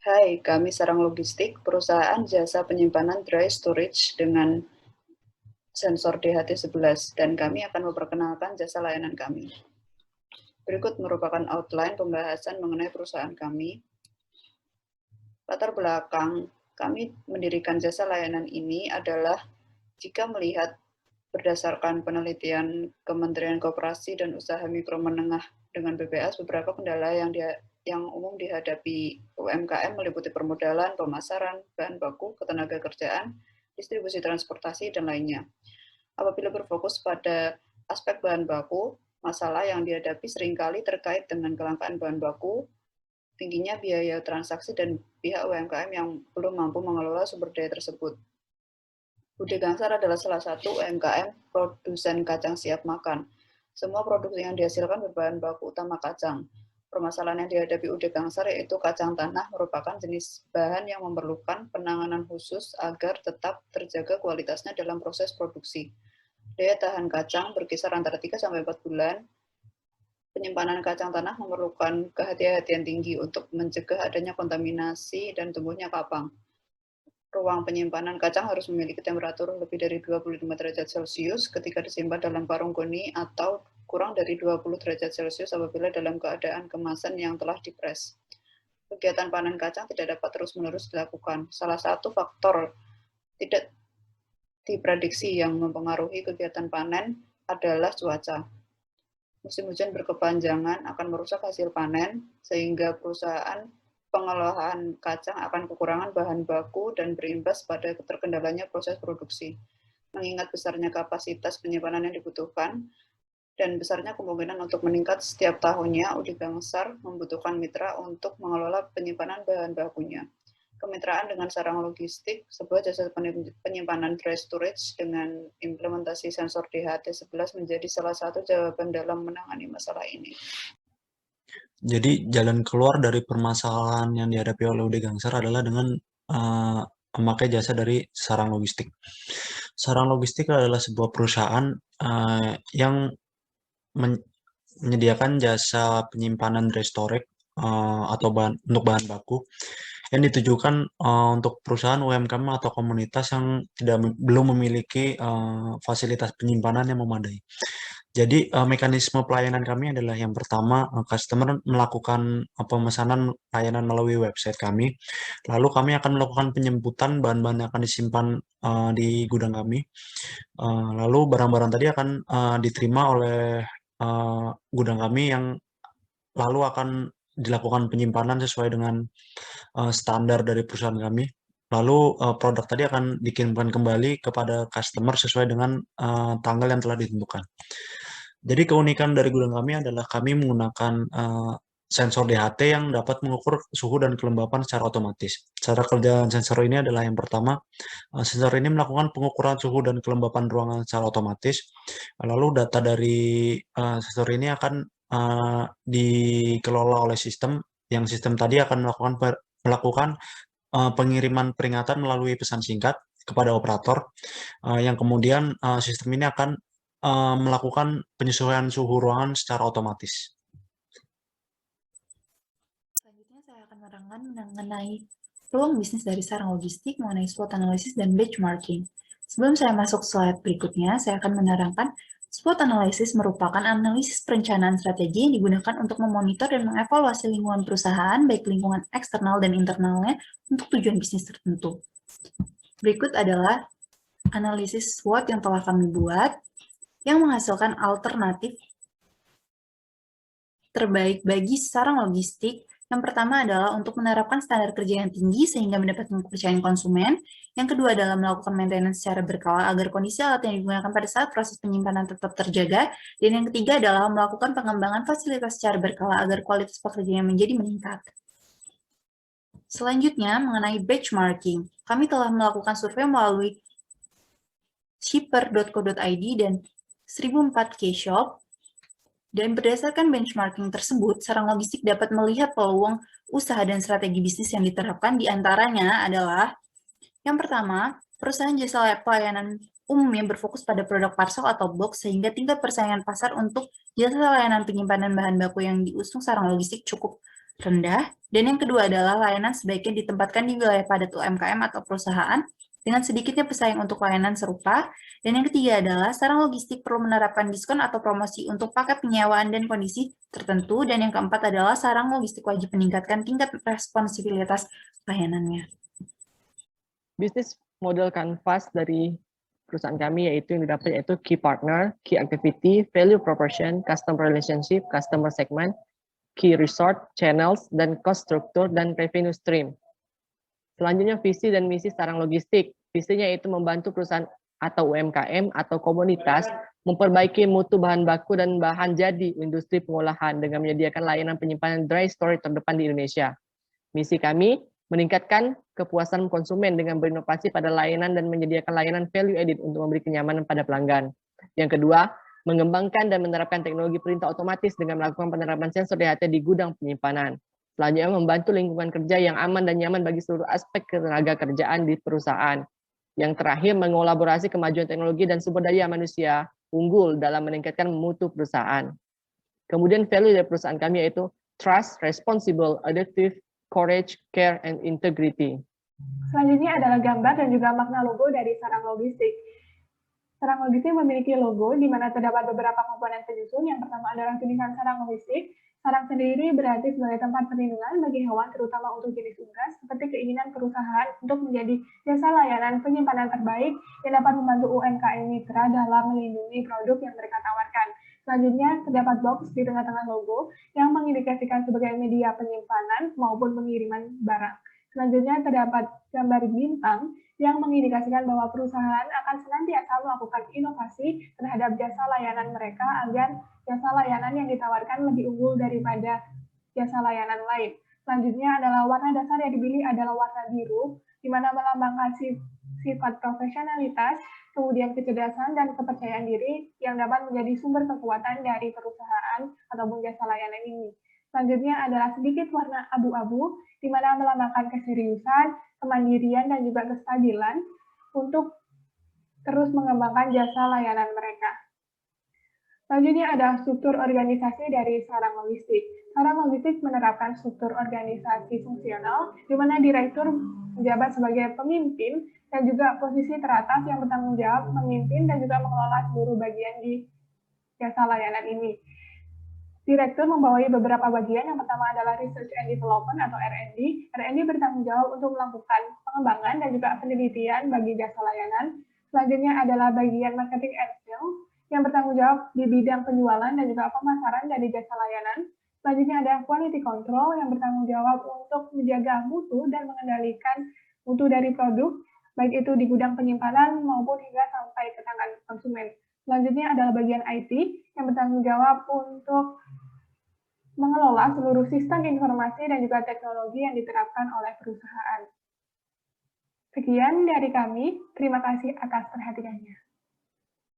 Hai, kami Sarang Logistik, perusahaan jasa penyimpanan dry storage dengan sensor DHT11, dan kami akan memperkenalkan jasa layanan kami. Berikut merupakan outline pembahasan mengenai perusahaan kami. Latar belakang kami mendirikan jasa layanan ini adalah jika melihat berdasarkan penelitian Kementerian Koperasi dan Usaha Mikro Menengah dengan BPS, beberapa kendala yang umum dihadapi UMKM meliputi permodalan, pemasaran, bahan baku, ketenagakerjaan, distribusi transportasi, dan lainnya. Apabila berfokus pada aspek bahan baku, masalah yang dihadapi seringkali terkait dengan kelangkaan bahan baku, tingginya biaya transaksi, dan pihak UMKM yang belum mampu mengelola sumber daya tersebut. Bude Gangsar adalah salah satu UMKM produsen kacang siap makan. Semua produk yang dihasilkan berbahan baku utama kacang. Permasalahan yang dihadapi Ude Gangsar yaitu kacang tanah merupakan jenis bahan yang memerlukan penanganan khusus agar tetap terjaga kualitasnya dalam proses produksi. Daya tahan kacang berkisar antara 3-4 bulan. Penyimpanan kacang tanah memerlukan kehati-hatian tinggi untuk mencegah adanya kontaminasi dan tumbuhnya kapang. Ruang penyimpanan kacang harus memiliki temperatur lebih dari 25 derajat Celcius ketika disimpan dalam karung goni atau kurang dari 20 derajat Celcius apabila dalam keadaan kemasan yang telah dipres. Kegiatan panen kacang tidak dapat terus-menerus dilakukan. Salah satu faktor tidak diprediksi yang mempengaruhi kegiatan panen adalah cuaca. Musim hujan berkepanjangan akan merusak hasil panen, sehingga perusahaan pengolahan kacang akan kekurangan bahan baku dan berimbas pada terkendalanya proses produksi. Mengingat besarnya kapasitas penyimpanan yang dibutuhkan dan besarnya kemungkinan untuk meningkat setiap tahunnya, Udi Gangsar membutuhkan mitra untuk mengelola penyimpanan bahan bakunya. Kemitraan dengan Sarang Logistik, sebuah jasa penyimpanan dry storage dengan implementasi sensor DHT11 menjadi salah satu jawaban dalam menangani masalah ini. Jadi jalan keluar dari permasalahan yang dihadapi oleh UD Gangsar adalah dengan memakai jasa dari Sarang Logistik. Sarang Logistik adalah sebuah perusahaan yang menyediakan jasa penyimpanan dry storage atau untuk bahan baku yang ditujukan untuk perusahaan UMKM atau komunitas yang belum memiliki fasilitas penyimpanan yang memadai. Jadi mekanisme pelayanan kami adalah yang pertama, customer melakukan pemesanan layanan melalui website kami. Lalu kami akan melakukan penjemputan bahan-bahan yang akan disimpan di gudang kami. Lalu barang-barang tadi akan diterima oleh gudang kami yang lalu akan dilakukan penyimpanan sesuai dengan standar dari perusahaan kami. Lalu produk tadi akan dikirimkan kembali kepada customer sesuai dengan tanggal yang telah ditentukan. Jadi keunikan dari gudang kami adalah kami menggunakan sensor DHT yang dapat mengukur suhu dan kelembapan secara otomatis. Cara kerja sensor ini adalah yang pertama, sensor ini melakukan pengukuran suhu dan kelembapan ruangan secara otomatis. Lalu data dari sensor ini akan dikelola oleh sistem, yang sistem tadi akan melakukan pengiriman peringatan melalui pesan singkat kepada operator, yang kemudian sistem ini akan melakukan penyesuaian suhu ruangan secara otomatis. Selanjutnya saya akan menerangkan mengenai peluang bisnis dari Sarang Logistik mengenai SWOT analisis dan benchmarking. Sebelum saya masuk slide berikutnya, saya akan menerangkan SWOT analisis merupakan analisis perencanaan strategi yang digunakan untuk memonitor dan mengevaluasi lingkungan perusahaan, baik lingkungan eksternal dan internalnya, untuk tujuan bisnis tertentu. Berikut adalah analisis SWOT yang telah kami buat, yang menghasilkan alternatif terbaik bagi Sarang Logistik. Yang pertama adalah untuk menerapkan standar kerja yang tinggi sehingga mendapatkan kepercayaan konsumen. Yang kedua adalah melakukan maintenance secara berkala agar kondisi alat yang digunakan pada saat proses penyimpanan tetap terjaga. Dan yang ketiga adalah melakukan pengembangan fasilitas secara berkala agar kualitas pekerjaan menjadi meningkat. Selanjutnya, mengenai benchmarking. Kami telah melakukan survei melalui shipper.co.id dan 1004 K-Shop. Dan berdasarkan benchmarking tersebut, Sarang Logistik dapat melihat peluang usaha dan strategi bisnis yang diterapkan. Di antaranya adalah, yang pertama, perusahaan jasa pelayanan umum yang berfokus pada produk parcel atau box, sehingga tingkat persaingan pasar untuk jasa layanan penyimpanan bahan baku yang diusung Sarang Logistik cukup rendah. Dan yang kedua adalah layanan sebaiknya ditempatkan di wilayah padat UMKM atau perusahaan dengan sedikitnya pesaing untuk layanan serupa. Dan yang ketiga adalah sarang logistik perlu menerapkan diskon atau promosi untuk paket penyewaan dan kondisi tertentu. Dan yang keempat adalah sarang logistik wajib meningkatkan tingkat responsibilitas layanannya. Bisnis model kanvas dari perusahaan kami yaitu yang didapat yaitu key partner, key activity, value proportion, customer relationship, customer segment, key resort, channels, dan cost structure, dan revenue stream. Selanjutnya visi dan misi sarang logistik. Visinya yaitu membantu perusahaan atau UMKM atau komunitas memperbaiki mutu bahan baku dan bahan jadi industri pengolahan dengan menyediakan layanan penyimpanan dry storage terdepan di Indonesia. Misi kami meningkatkan kepuasan konsumen dengan berinovasi pada layanan dan menyediakan layanan value added untuk memberi kenyamanan pada pelanggan. Yang kedua, mengembangkan dan menerapkan teknologi perintah otomatis dengan melakukan penerapan sensor DHT di gudang penyimpanan. Selanjutnya, membantu lingkungan kerja yang aman dan nyaman bagi seluruh aspek tenaga kerjaan di perusahaan. Yang terakhir, mengolaborasi kemajuan teknologi dan sumber daya manusia unggul dalam meningkatkan mutu perusahaan. Kemudian value dari perusahaan kami yaitu trust, responsible, adaptive, courage, care, and integrity. Selanjutnya adalah gambar dan juga makna logo dari sarang logistik. Sarang logistik memiliki logo di mana terdapat beberapa komponen penyusun. Yang pertama adalah tulisan sarang logistik. Sarang sendiri berarti sebagai tempat perlindungan bagi hewan, terutama untuk jenis unggas, seperti keinginan perusahaan untuk menjadi jasa layanan penyimpanan terbaik yang dapat membantu UMKM mitra dalam melindungi produk yang mereka tawarkan. Selanjutnya, terdapat box di tengah-tengah logo yang mengindikasikan sebagai media penyimpanan maupun pengiriman barang. Selanjutnya, terdapat gambar bintang yang mengindikasikan bahwa perusahaan akan senantiasa melakukan inovasi terhadap jasa layanan mereka agar jasa layanan yang ditawarkan lebih unggul daripada jasa layanan lain. Selanjutnya adalah warna dasar yang dipilih adalah warna biru, di mana melambangkan sifat profesionalitas, kemudian kecerdasan dan kepercayaan diri yang dapat menjadi sumber kekuatan dari perusahaan ataupun jasa layanan ini. Selanjutnya adalah sedikit warna abu-abu, di mana melambangkan keseriusan, kemandirian, dan juga kestabilan untuk terus mengembangkan jasa layanan mereka. Selanjutnya ada struktur organisasi dari sarang logistik. Sarang logistik menerapkan struktur organisasi fungsional, di mana direktur menjabat sebagai pemimpin dan juga posisi teratas yang bertanggung jawab memimpin dan juga mengelola seluruh bagian di jasa layanan ini. Direktur membawai beberapa bagian. Yang pertama adalah Research and Development atau R&D. R&D bertanggung jawab untuk melakukan pengembangan dan juga penelitian bagi jasa layanan. Selanjutnya adalah bagian Marketing and Sales yang bertanggung jawab di bidang penjualan dan juga pemasaran dari jasa layanan. Selanjutnya ada Quality Control yang bertanggung jawab untuk menjaga mutu dan mengendalikan mutu dari produk, baik itu di gudang penyimpanan maupun hingga sampai ke tangan konsumen. Selanjutnya adalah bagian IT yang bertanggung jawab untuk mengelola seluruh sistem informasi dan juga teknologi yang diterapkan oleh perusahaan. Sekian dari kami, terima kasih atas perhatiannya.